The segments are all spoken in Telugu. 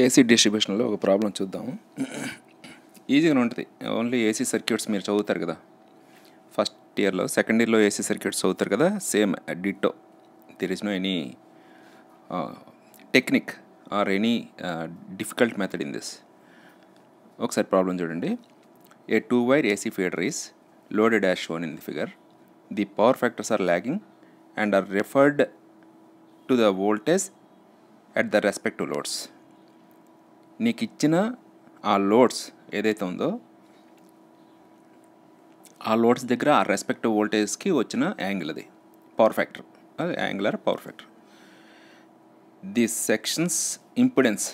ఏసీ డిస్ట్రిబ్యూషన్లో ఒక ప్రాబ్లం చూద్దాం. ఈజీగానే ఉంటుంది. ఓన్లీ ఏసీ సర్క్యూట్స్ మీరు చదువుతారు కదా ఫస్ట్ ఇయర్లో, సెకండ్ ఇయర్లో ఏసీ సర్క్యూట్స్ చదువుతారు కదా, same ditto. There is no any technique or any difficult method in this. ఒకసారి ప్రాబ్లం చూడండి. A 2-wire AC feeder is loaded as shown in the figure. The power factors are lagging and are referred to the voltage at the respective loads. నీకు ఇచ్చిన ఆ లోడ్స్ ఏదైతే ఉందో ఆ లోడ్స్ దగ్గర ఆ రెస్పెక్టివ్ వోల్టేజ్కి వచ్చిన యాంగిల్ అది పవర్ ఫ్యాక్టర్, అది angular power factor. The sections impedance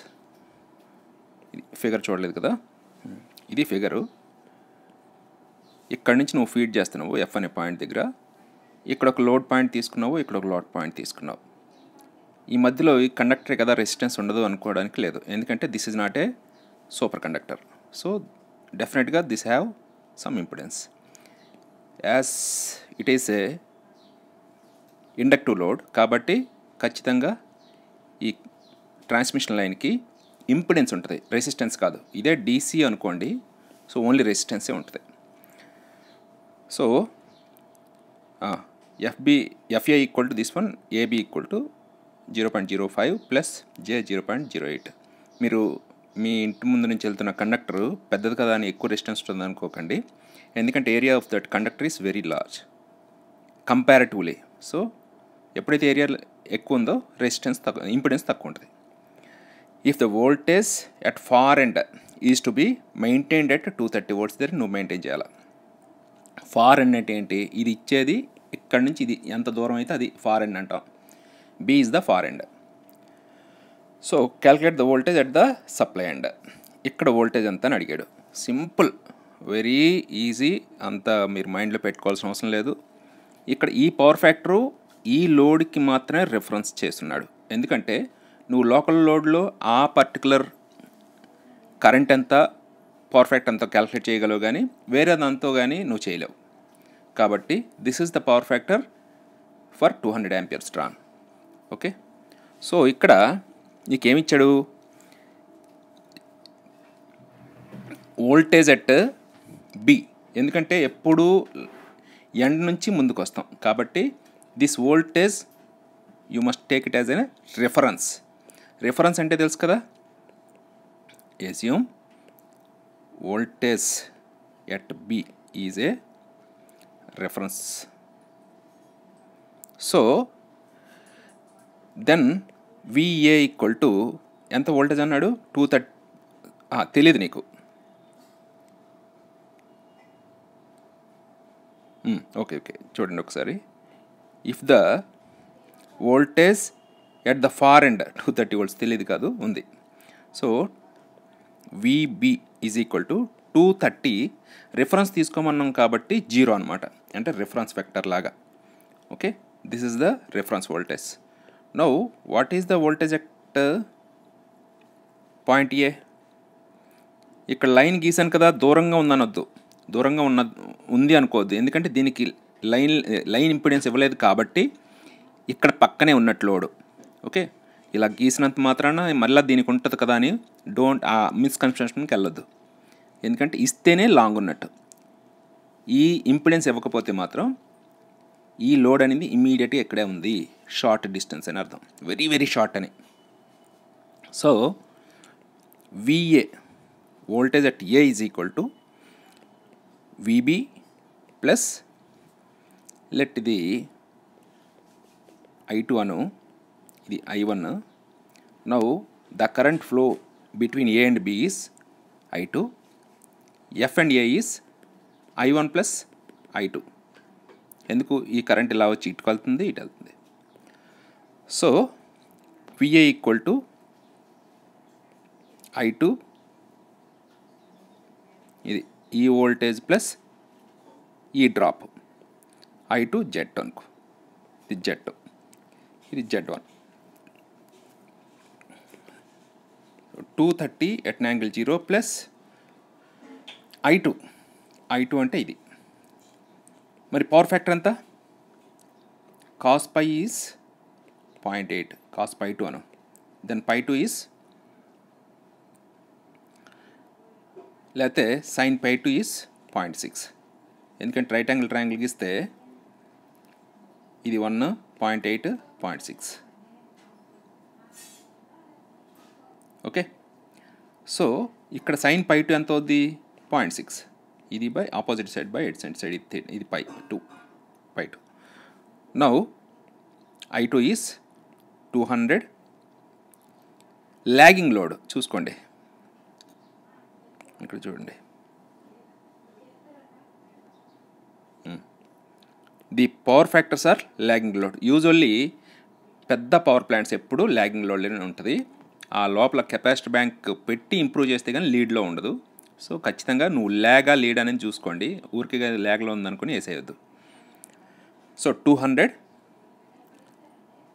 figure చూడలేదు కదా, ఇది ఫిగరు. ఇక్కడ నుంచి నువ్వు ఫీడ్ చేస్తున్నావు ఎఫ్ అనే పాయింట్ దగ్గర. ఇక్కడ ఒక లోడ్ పాయింట్ తీసుకున్నావు, ఇక్కడ ఒక లోడ్ పాయింట్ తీసుకున్నావు. ఈ మధ్యలో ఈ కండక్టరే కదా, రెసిస్టెన్స్ ఉండదు అనుకోవడానికి లేదు, ఎందుకంటే this is not a super conductor. So డెఫినెట్గా this have some impedance. As it is a inductive load కాబట్టి ఖచ్చితంగా ఈ ట్రాన్స్మిషన్ లైన్కి ఇంపిడెన్స్ ఉంటుంది, రెసిస్టెన్స్ కాదు. ఇదే డీసీ అనుకోండి, సో ఓన్లీ రెసిస్టెన్సే ఉంటుంది. So FA equal to this one, AB equal to 0.05 plus J 0.08. మీరు మీ ఇంటి ముందు నుంచి వెళ్తున్న కండక్టర్ పెద్దది కదా అని ఎక్కువ రెసిస్టెన్స్ ఉంటుంది అనుకోకండి, ఎందుకంటే area of that conductor is very large comparatively. So ఎప్పుడైతే ఏరియా ఎక్కువ ఉందో రెసిస్టెన్స్ తక్కువ, ఇంపిడెన్స్ తక్కువ ఉంటుంది. If the voltage at far end is to be maintained at 230 volts దగ్గర నువ్వు మెయింటైన్ చేయాలి. ఫార్ ఎండ్ అంటే ఏంటి? ఇది ఇచ్చేది ఇక్కడ నుంచి ఇది ఎంత దూరం అయితే అది ఫార్ ఎండ్ అంటాం. B is the far end. So calculate the voltage at the supply end. ఇక్కడ వోల్టేజ్ అంతా అని అడిగాడు. సింపుల్, వెరీ ఈజీ, అంత మీరు మైండ్లో పెట్టుకోవాల్సిన అవసరం లేదు. ఇక్కడ ఈ పవర్ ఫ్యాక్టరు ఈ లోడ్కి మాత్రమే రిఫరెన్స్ చేస్తున్నాడు, ఎందుకంటే నువ్వు లోకల్ లోడ్లో ఆ పర్టికులర్ కరెంట్ ఎంత, పవర్ ఫ్యాక్టర్ ఎంతో క్యాలిక్యులేట్ చేయగలవు, కానీ వేరే దాంతో కానీ నువ్వు చేయలేవు. కాబట్టి this is the power factor for 200 amperes drawn. Okay, so ఇక్కడ నీకేమిచ్చాడు? వోల్టేజ్ అట్ B, ఎందుకంటే ఎప్పుడు ఎండ్ నుంచి ముందుకు వస్తాం కాబట్టి this voltage you must take it as a reference. Reference అంటే తెలుసు కదా, assume voltage at B is a reference. So then VA equal to ఎంత వోల్టేజ్ అన్నాడు? 230. తెలీదు నీకు. ఓకే చూడండి ఒకసారి. If the voltage at the far end 230 volts, తెలియదు కాదు, ఉంది. So VB is equal to 230. Reference తీసుకోమన్నాం కాబట్టి 0 అనమాట, అంటే రిఫరెన్స్ వెక్టర్ లాగా. Okay, this is the reference voltage. Now what is the voltage at point A? ఇక్కడ లైన్ గీసాను కదా, దూరంగా ఉందనొద్దు, దూరంగా ఉంది అనుకోవద్దు, ఎందుకంటే దీనికి లైన్ ఇంపిడెన్స్ ఇవ్వలేదు కాబట్టి ఇక్కడ పక్కనే ఉన్నట్టు లోడు. ఓకే, ఇలా గీసినంత మాత్రాన మళ్ళీ దీనికి ఉంటుంది కదా అని డోంట్ ఆ మిస్కన్సెప్షన్కి వెళ్ళొద్దు, ఎందుకంటే ఇస్తేనే లాంగ్ ఉన్నట్టు. ఈ ఇంపిడెన్స్ ఇవ్వకపోతే మాత్రం ఈ లోడ్ అనేది ఇమ్మీడియట్గా ఇక్కడే ఉంది, షార్ట్ డిస్టెన్స్ అని అర్థం, వెరీ వెరీ షార్ట్ అని. So VA voltage at A is equal to VB plus, let ఇది I2 అను, ఇది I1. Now the current flow between A and B is I2, F and A is I1 plus I2. ఎందుకు ఈ కరెంట్ ఇలా వచ్చి ఇటు వెళ్తుంది, ఇటు వెళ్తుంది. So VA equal to I2, ఇది ఈ వోల్టేజ్ ప్లస్ ఈ డ్రాప్, I2 Z అనుకో, ఇది Z, ఇది Z1. 230 at an angle 0 plus I2 అంటే ఇది. మరి పవర్ ఫ్యాక్టర్ ఎంత? cos pi is 0.8, cos pi 2 Anu, then pi 2 is లేకపోతే sin pi 2 ఈజ్ 0.6. ఎందుకంటే రైట్ యాంగిల్ ట్రయాంగిల్ గీస్తే ఇది 1, 0.8, 0.6. ఓకే, సో ఇక్కడ sin pi 2 ఎంత అవుద్ది? 0.6. ఇది by opposite side by adjacent side, ఇది pi 2. Now I2 is 200. Lagging load చూసుకోండి, ఇక్కడ చూడండి. The power factors are lagging load. Usually పెద్ద పవర్ ప్లాంట్స్ ఎప్పుడు లాగింగ్ లోడ్లోనే ఉంటుంది. ఆ లోపల కెపాసిటీ బ్యాంక్ పెట్టి ఇంప్రూవ్ చేస్తే కానీ లీడ్లో ఉండదు. సో ఖచ్చితంగా నువ్వు ల్యాగా లీడ్ అనేది చూసుకోండి. ఊరికి ల్యాగ్లో ఉందనుకుని వేసేయద్దు. So 200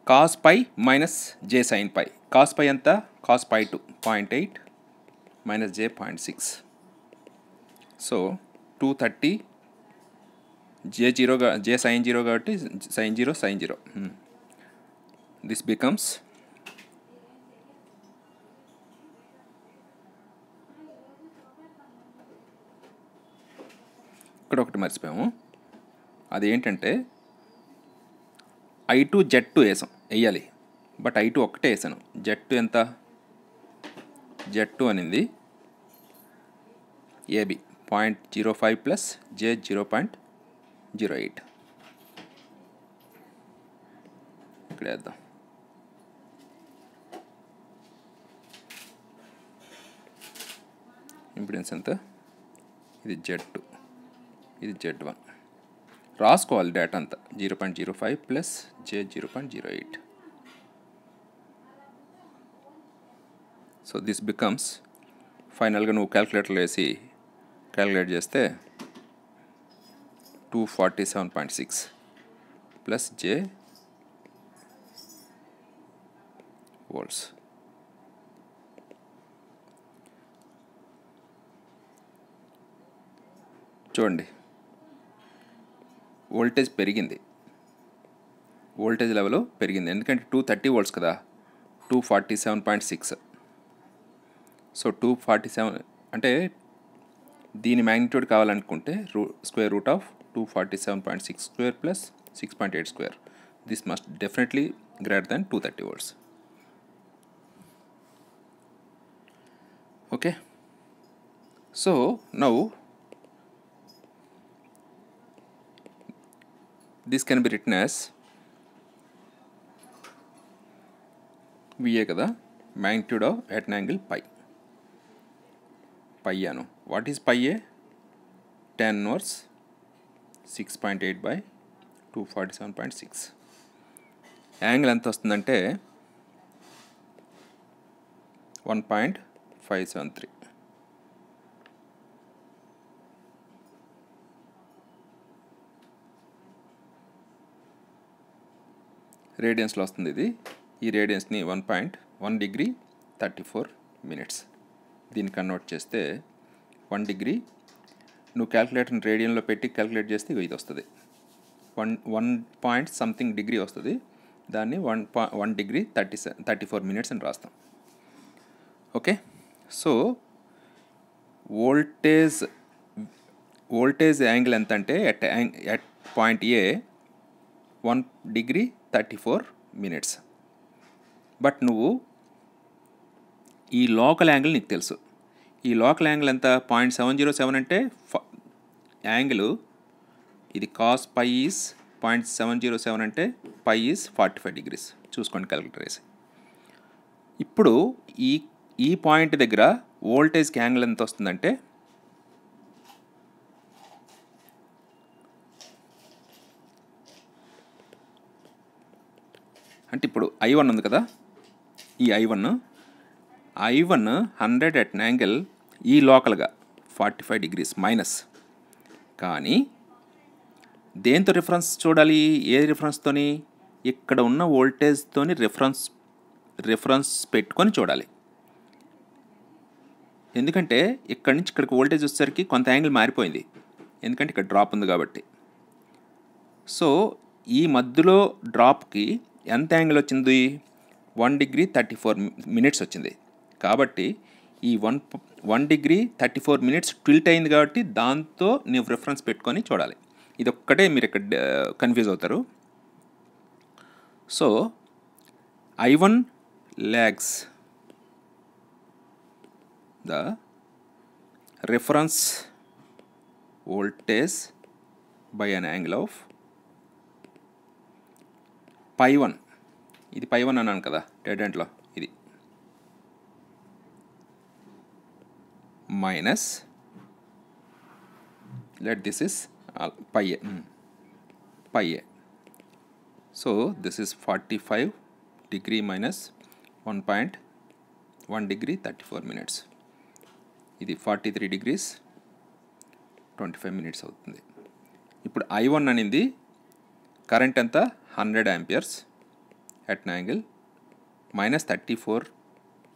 cos pi minus j sin pi. cos pi ఎంత? cos pi 2 0.8 minus j 0.6. So 230 j sin 0 కాబట్టి sin 0. దిస్ బికమ్స్ ఇక్కడ ఒకటి మర్చిపోయాము. అది ఏంటంటే I2 Z2 వేయాలి, బట్ I2 ఒకటే వేసాను. Z2 ఎంత? Z2 అనింది AB 0.05 ప్లస్ J 0.08. ఇక్కడ వేద్దాం. ఇంపిడెన్స్ ఎంత? ఇది Z2, ఇది Z1. రాసుకోవాలి డేటా అంతా. 0.05 plus J 0.08. So this becomes ఫైనల్గా నువ్వు క్యాల్కులేటర్లో వేసి క్యాల్కులేట్ చేస్తే 247.6 ప్లస్ J వోల్ట్స్. చూడండి, వోల్టేజ్ పెరిగింది, వోల్టేజ్ లెవెల్ పెరిగింది. ఎందుకంటే 230 వోల్ట్స్ కదా, 247.6. సో 247 అంటే దీని మ్యాగ్నిట్యూడ్ కావాలనుకుంటే square root of 247.6 square plus 6.8 square. This must definitely greater than 230 volts. Okay, so now this can be written as VA కదా, magnitude of at an angle pi Anu. what is pi A? tan inverse 6.8 by 247.6. Angle ఎంత వస్తుందంటే 1.573. రేడియన్స్లో వస్తుంది ఇది. ఈ రేడియన్స్ని 1.1 డిగ్రీ 34 మినిట్స్. దీన్ని కన్వర్ట్ చేస్తే 1 డిగ్రీ, నువ్వు క్యాల్కులేటర్ని రేడియన్లో పెట్టి క్యాల్కులేట్ చేస్తే ఇది వస్తుంది. 1 పాయింట్ సంథింగ్ డిగ్రీ వస్తుంది. దాన్ని 1 డిగ్రీ 34 మినిట్స్ అని రాస్తాం. ఓకే, సో వోల్టేజ్ యాంగిల్ ఎంత అంటే at point A 1 degree 34 minutes. But నువ్వు ఈ లోకల్ యాంగిల్ నీకు తెలుసు. ఈ లోకల్ యాంగిల్ ఎంత? 0.707 అంటే యాంగిల్ ఇది కాస్ పై ఈజ్ 0.707 అంటే పై ఈజ్ 45 డిగ్రీస్. చూసుకోండి క్యాలిక్యులేటర్ వేసి. ఇప్పుడు ఈ పాయింట్ దగ్గర వోల్టేజ్కి యాంగిల్ ఎంత వస్తుందంటే ఇప్పుడు I1 ఉంది కదా, ఈ I1 100 at an angle ఈ లోకల్గా 45 డిగ్రీస్ మైనస్. కానీ దేంతో రిఫరెన్స్ చూడాలి? ఏ రిఫరెన్స్తోని? ఇక్కడ ఉన్న వోల్టేజ్తోని రిఫరెన్స్ పెట్టుకొని చూడాలి. ఎందుకంటే ఇక్కడి నుంచి ఇక్కడికి వోల్టేజ్ వచ్చేసరికి కొంత యాంగిల్ మారిపోయింది, ఎందుకంటే ఇక్కడ డ్రాప్ ఉంది కాబట్టి. సో ఈ మధ్యలో డ్రాప్కి ఎంత యాంగిల్ వచ్చింది? 1 డిగ్రీ 34 మినిట్స్ వచ్చింది. కాబట్టి ఈ 1 డిగ్రీ 34 మినిట్స్ టిల్ట్ అయింది కాబట్టి దాంతో ನೀವು రిఫరెన్స్ పెట్టుకొని చూడాలి. ఇది ఒక్కటే మీరు ఇక్కడ కన్ఫ్యూజ్ అవుతారు. So I1 lags the reference voltage by an angle of pi1. ఇది pi1 అన్నాను కదా డెడెంట్లో, ఇది minus let this is pi a. So this is 45 degree minus 1.1 degree 34 minutes. ఇది 43 degrees 25 minutes అవుతుంది. ఇప్పుడు I1 అనేది కరెంట్ ఎంత 100 amperes at an angle minus 34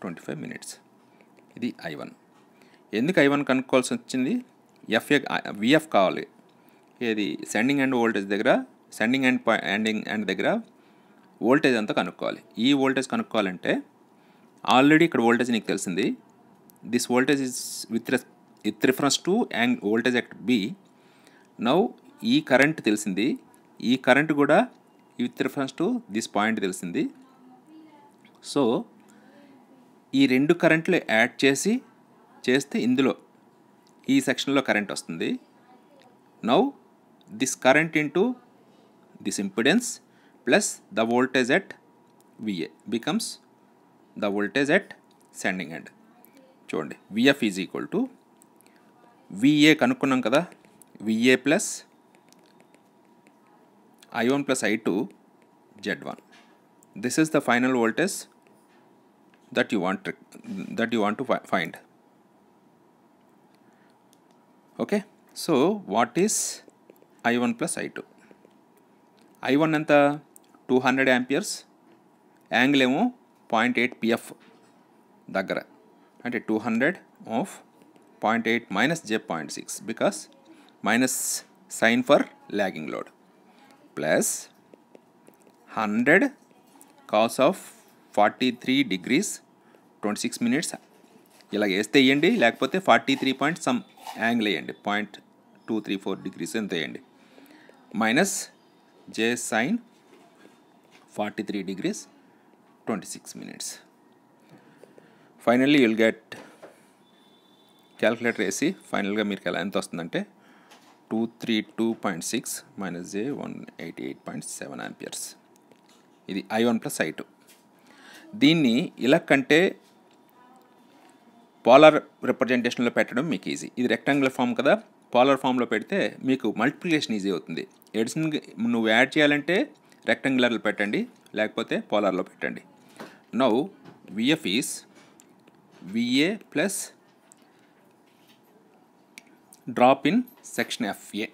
25 minutes. ఇది I1. ఎందుకు I1 కనుక్కోవాల్సి వచ్చింది? VF కావాలి. ఏది సెండింగ్ ఎండ్ వోల్టేజ్ దగ్గర, సెండింగ్ ఎండ్ దగ్గర వోల్టేజ్ అంతా కనుక్కోవాలి. ఈ వోల్టేజ్ కనుక్కోవాలంటే ఆల్రెడీ ఇక్కడ వోల్టేజ్ నీకు తెలిసింది. This voltage is with reference to voltage at B. Now ఈ కరెంట్ తెలిసింది, ఈ కరెంట్ కూడా with reference to this point తెలిసింది. సో ఈ రెండు కరెంట్లు యాడ్ చేస్తే ఇందులో ఈ సెక్షన్లో కరెంట్ వస్తుంది. Now this current into this impedance plus the voltage at VA becomes the voltage at sending end. చూడండి, VF is equal to VA కనుక్కున్నాం కదా, VA plus I1 plus I2 Z1. This is the final voltage that you want to find. Okay, so what is I1 plus I2? I1 ఎంత 200 amperes, యాంగిల్ ఏమో 0.8 PF దగ్గర, అంటే 200 of 0.8 minus J0.6 because minus sign for lagging load plus 100 cos of 43 degrees 26 minutes. ఇలా వేస్తే వేయండి, లేకపోతే 43 పాయింట్ సమ్ యాంగిల్ వేయండి, 0.234 degrees ఎంత వేయండి, minus J sin 43 degrees 26 minutes. Finally you'll get calculator వేసి ఫైనల్గా మీకు ఎలా ఎంత వస్తుందంటే 232.6 మైనస్ J 188.7 amperes. ఇది I1 ప్లస్ I2. దీన్ని ఇలా కంటే పోలార్ రిప్రజెంటేషన్లో పెట్టడం మీకు ఈజీ. ఇది రెక్టాంగులర్ ఫామ్ కదా, పోలార్ ఫామ్లో పెడితే మీకు మల్టిప్లికేషన్ ఈజీ అవుతుంది. ఎడిషన్ నువ్వు యాడ్ చేయాలంటే రెక్టాంగులర్లో పెట్టండి, లేకపోతే పోలార్లో పెట్టండి. Now VF is VA plus drop in section FA.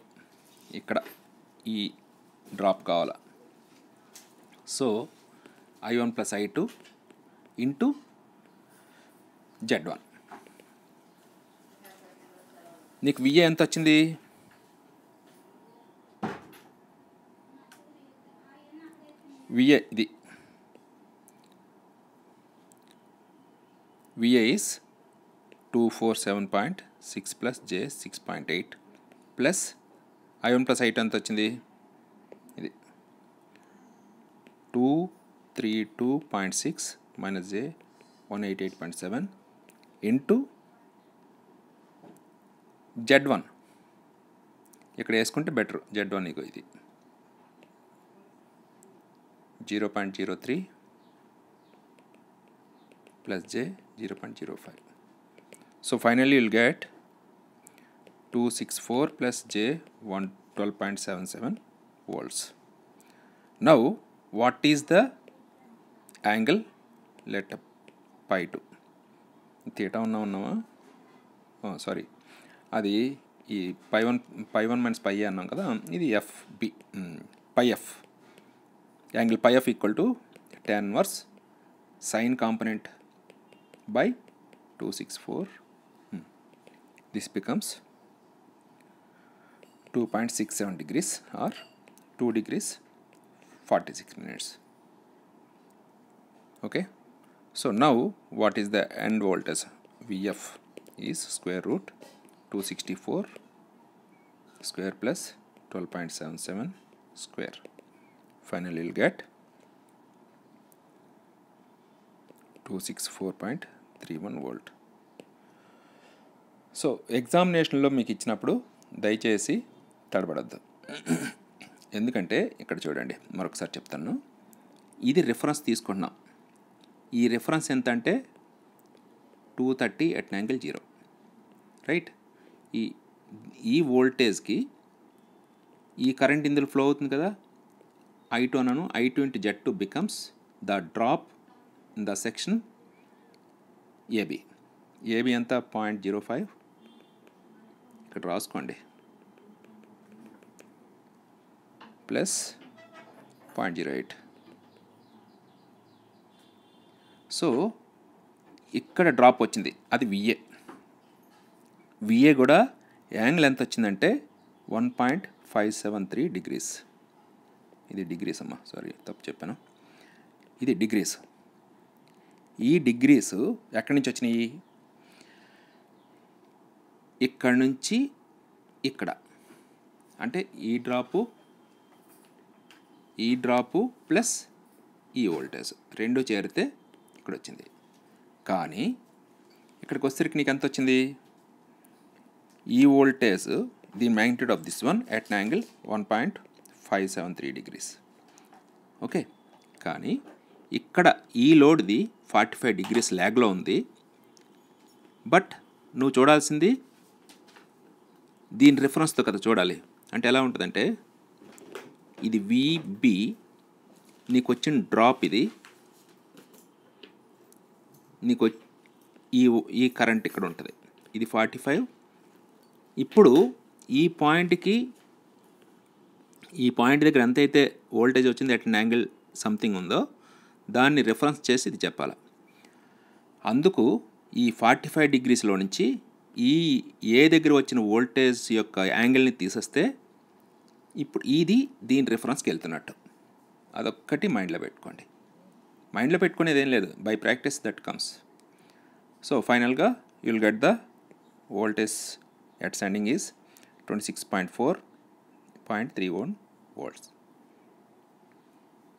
ఇక్కడ ఈ డ్రాప్ కావాలా. So I1 plus I2 into Z1. నీకు VA ఎంత వచ్చింది? VA ఇది VA is 247.6 plus J 6.8 plus I1 plus I2 ఎంత వచ్చింది? ఇది 232.6 minus J 188.7 ఇంటూ Z1. ఇక్కడ వేసుకుంటే బెటర్. Z1 ఇగో ఇది 0.03 plus J 0.05. So finally you'll get 264 plus J 112.77 volts. Now what is the angle? Let pi 2 theta ఉన్నావా? సారీ, అది ఈ పై వన్ మైనస్ పై అన్నాం కదా, ఇది FB phi F. Angle phi F equal to tan inverse sine component by 264. This becomes 2.67 degrees or 2 degrees 46 minutes. Okay, so now what is the end voltage? Vf is square root 264 square plus 12.77 square. Finally you'll get 264.31 volt. So ఎగ్జామినేషన్లో మీకు ఇచ్చినప్పుడు దయచేసి తడబడద్దు, ఎందుకంటే ఇక్కడ చూడండి మరొకసారి చెప్తాను. ఇది రిఫరెన్స్ తీసుకుంటున్నాం. ఈ రిఫరెన్స్ ఎంత అంటే 230 at an angle 0, రైట్. ఈ వోల్టేజ్కి ఈ కరెంట్ ఇందులో ఫ్లో అవుతుంది కదా, I2 అన్నాను. I2 into Z2 becomes the drop in the section AB. AB ఎంత 0.05, ఇక్కడ రాసుకోండి, ప్లస్ 0.08. సో ఇక్కడ డ్రాప్ వచ్చింది, అది విఏ కూడా యాంగిల్ ఎంత వచ్చిందంటే 1.573 degrees. ఇది డిగ్రీస్ అమ్మా, సారీ తప్పు చెప్పాను, ఇది డిగ్రీస్. ఈ డిగ్రీస్ ఎక్కడి నుంచి వచ్చినాయి, ఇక్కడ నుంచి ఇక్కడ, అంటే ఈ డ్రాపు ప్లస్ ఈ వోల్టేజ్ రెండు చేరితే ఇక్కడ వచ్చింది. కానీ ఇక్కడికి వచ్చేసరికి నీకు ఎంత వచ్చింది, ఈ voltage the magnitude of this one at an angle 1.573 degrees. Okay, కానీ ఇక్కడ ఈ లోడ్ది 45 degrees ల్యాగ్లో ఉంది. బట్ నువ్వు చూడాల్సింది దీని రిఫరెన్స్తో కదా చూడాలి. అంటే ఎలా ఉంటుందంటే ఇది విబి, నీకు వచ్చిన డ్రాప్ ఇది, నీకు ఈ కరెంట్ ఇక్కడ ఉంటుంది, ఇది 45. ఇప్పుడు ఈ పాయింట్ దగ్గర ఎంతైతే వోల్టేజ్ వచ్చింది అట్ అన్ యాంగిల్ సంథింగ్ ఉందో దాన్ని రిఫరెన్స్ చేసి ఇది చెప్పాలి. అందుకు ఈ 45 degreesలో నుంచి ఈ ఏ దగ్గర వచ్చిన వోల్టేజ్ యొక్క యాంగిల్ని తీసేస్తే ఇప్పుడు ఇది దీని రిఫరెన్స్కి వెళ్తున్నట్టు. అదొక్కటి మైండ్లో పెట్టుకోండి. మైండ్లో పెట్టుకునేది ఏం లేదు, by practice that comes. So ఫైనల్గా you'll get the voltage at sending is 26.4.31 volts.